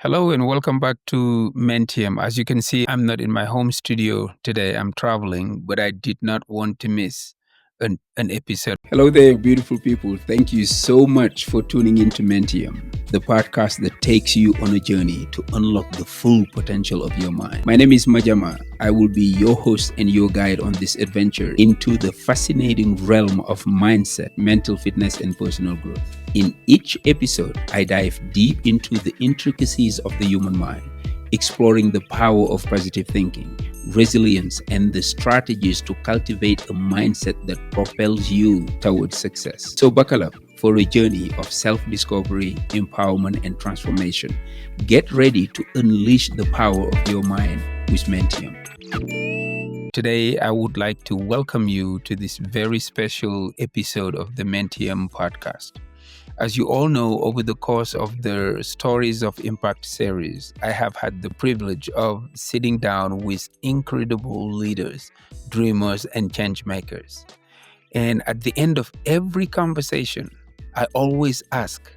Hello and welcome back to Mentium. As you can see, I'm not in my home studio today. I'm traveling, but I did not want to miss an episode. Hello there, beautiful people. Thank you so much for tuning into Mentium, the podcast that takes you on a journey to unlock the full potential of your mind. My name is Majama. I will be your host and your guide on this adventure into the fascinating realm of mindset, mental fitness, and personal growth. In each episode, I dive deep into the intricacies of the human mind, exploring the power of positive thinking, resilience, and the strategies to cultivate a mindset that propels you towards success. So buckle up for a journey of self-discovery, empowerment, and transformation. Get ready to unleash the power of your mind with Mentium. Today, I would like to welcome you to this very special episode of the Mentium podcast. As you all know, over the course of the Stories of Impact series, I have had the privilege of sitting down with incredible leaders, dreamers, and change makers. And at the end of every conversation, I always ask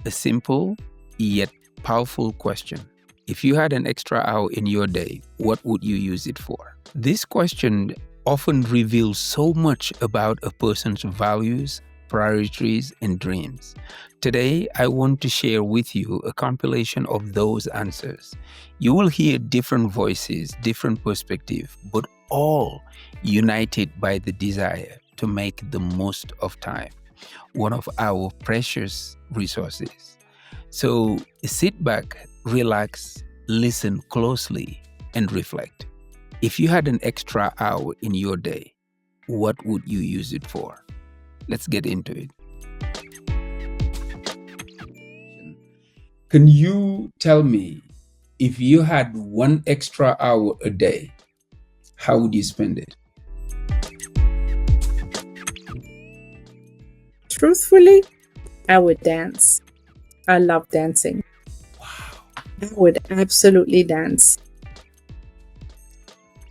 a simple yet powerful question. If you had an extra hour in your day, what would you use it for? This question often reveals so much about a person's values, priorities, and dreams. Today, I want to share with you a compilation of those answers. You will hear different voices, different perspectives, but all united by the desire to make the most of time, one of our precious resources. So sit back, relax, listen closely, and reflect. If you had an extra hour in your day, what would you use it for? Let's get into it. Can you tell me, if you had one extra hour a day, how would you spend it? Truthfully, I would dance. I love dancing. Wow. I would absolutely dance.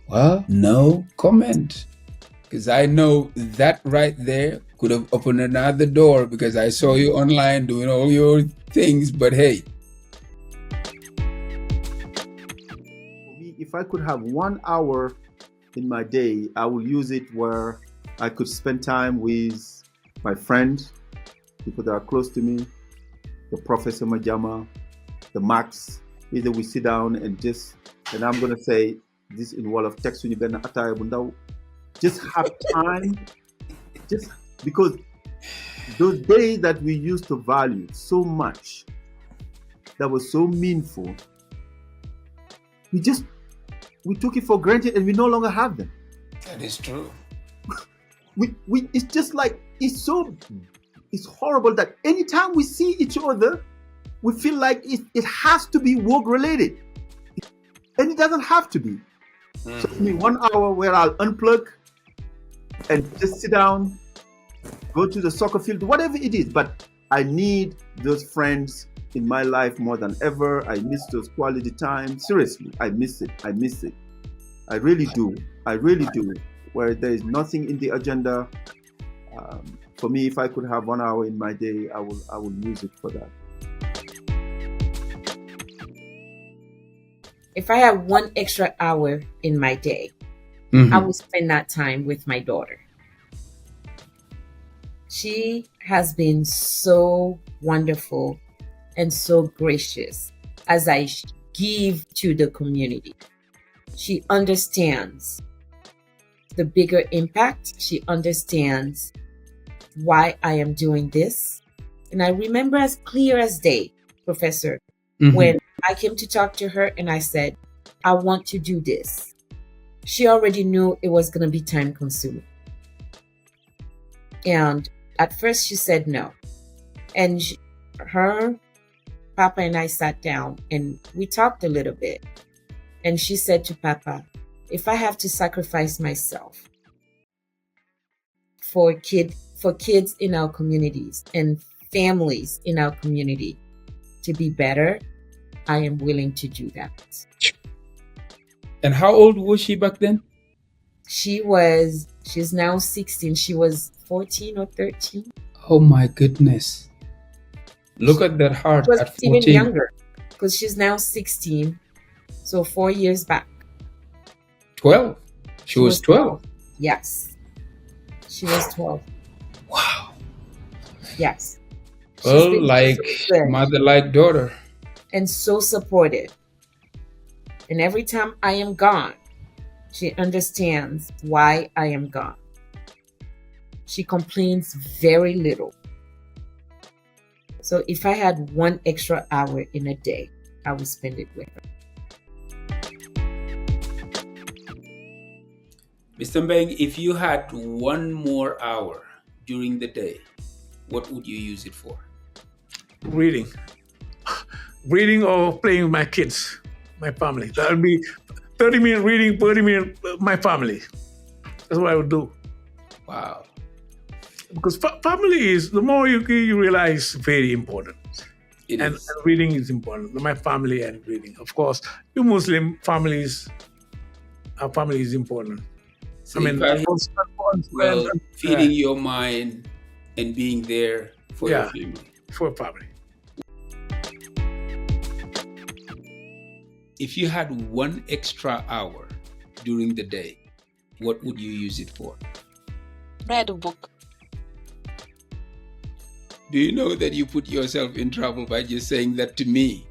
Well, no comment. Because I know that right there could have opened another door, because I saw you online doing all your things, but hey. For me, if I could have 1 hour in my day, I will use it where I could spend time with my friends, people that are close to me, the Professor Majama, the Max. Either we sit down and I'm going to say this in wall of text when you get an just have time, just because those days that we used to value so much, that was so meaningful, we took it for granted and we no longer have them. That is true. It's just like, it's horrible that anytime we see each other, we feel like it has to be work related, and it doesn't have to be. So for me, 1 hour where I'll unplug and just sit down, go to the soccer field, whatever it is. But I need those friends in my life more than ever. I miss those quality times. Seriously, I miss it. I really do. Where there is nothing in the agenda. For me, if I could have 1 hour in my day, I will use it for that. If I had one extra hour in my day, I would spend that time with my daughter. She has been so wonderful and so gracious as I give to the community. She understands the bigger impact. She understands why I am doing this. And I remember as clear as day, Professor, when I came to talk to her and I said, I want to do this. She already knew it was going to be time consuming. And at first she said no. And her Papa and I sat down and we talked a little bit. And she said to Papa, if I have to sacrifice myself for kids in our communities and families in our community to be better, I am willing to do that. And how old was she back then? She's now 16. She was 14 or 13. Oh my goodness. Look at that heart She was at even 14. younger. because she's now 16. So 4 years back. 12. She was 12. Yes. She was 12. Wow. Yes. She's Well, been like so good mother, like daughter. and so supportive. And every time I am gone, she understands why I am gone. She complains very little. So if I had 1 extra hour in a day, I would spend it with her. Mr. Mbeng, if you had 1 more hour during the day, what would you use it for? Reading. Reading or playing with my kids, my family. That would be 30 minutes reading, 30 minutes my family. That's what I would do. Wow. Because family is, the more you realize, very important. It And is. reading is important. My family and reading. Of course, you Muslim families, our family is important. So I mean, if I hear, well, yeah, feeding your mind and being there for your Yeah. family. for family. If you had 1 extra hour during the day, what would you use it for? Read a book. Do you know that you put yourself in trouble by just saying that to me?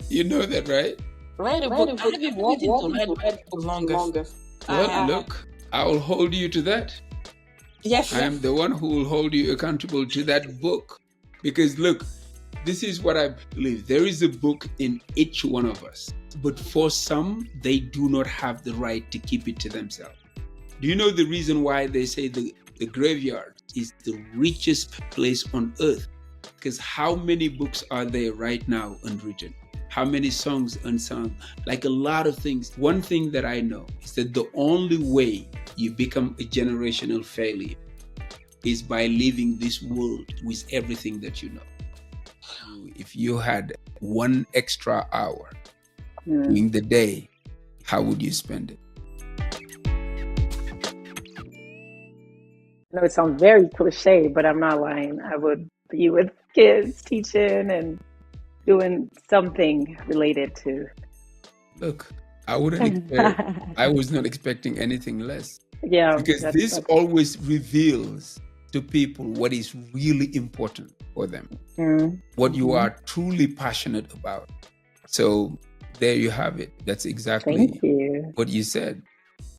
You know that, right? Read a book. I have been wanting to read the longest. Well, look, I will hold you to that. Yes. I am the one who will hold you accountable to that book. Because look, this is what I believe. There is a book in each one of us. But for some, they do not have the right to keep it to themselves. Do you know the reason why they say the graveyard is the richest place on earth? Because how many books are there right now unwritten? How many songs unsung? Like a lot of things. One thing that I know is that the only way you become a generational failure is by leaving this world with everything that you know. If you had 1 extra hour during the day, how would you spend it? I know it sounds very cliche, but I'm not lying. I would be with kids, teaching and doing something related to. Look, I was not expecting anything less. Yeah, Because this always reveals to people what is really important for them, what you are truly passionate about. So there you have it. That's exactly Thank you. what you said.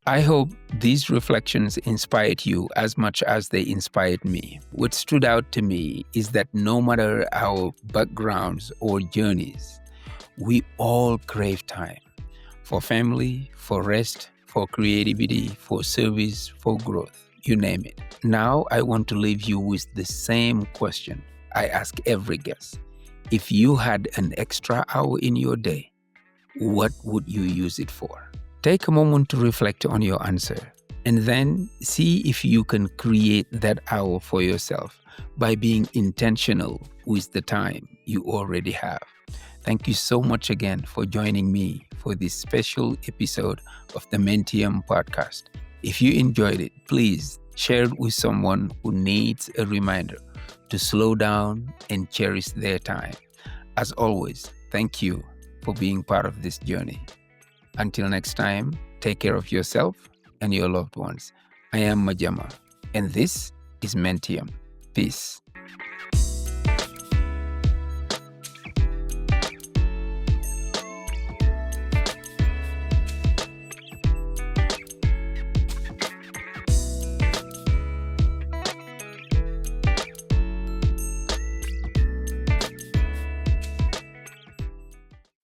I hope these reflections inspired you as much as they inspired me. What stood out to me is that no matter our backgrounds or journeys, we all crave time for family, for rest, for creativity, for service, for growth, you name it. Now I want to leave you with the same question I ask every guest. If you had an extra hour in your day, what would you use it for? Take a moment to reflect on your answer and then see if you can create that hour for yourself by being intentional with the time you already have. Thank you so much again for joining me for this special episode of the Mentium podcast. If you enjoyed it, please share it with someone who needs a reminder to slow down and cherish their time. As always, thank you for being part of this journey. Until next time, take care of yourself and your loved ones. I am Majama, and this is Mentium. Peace.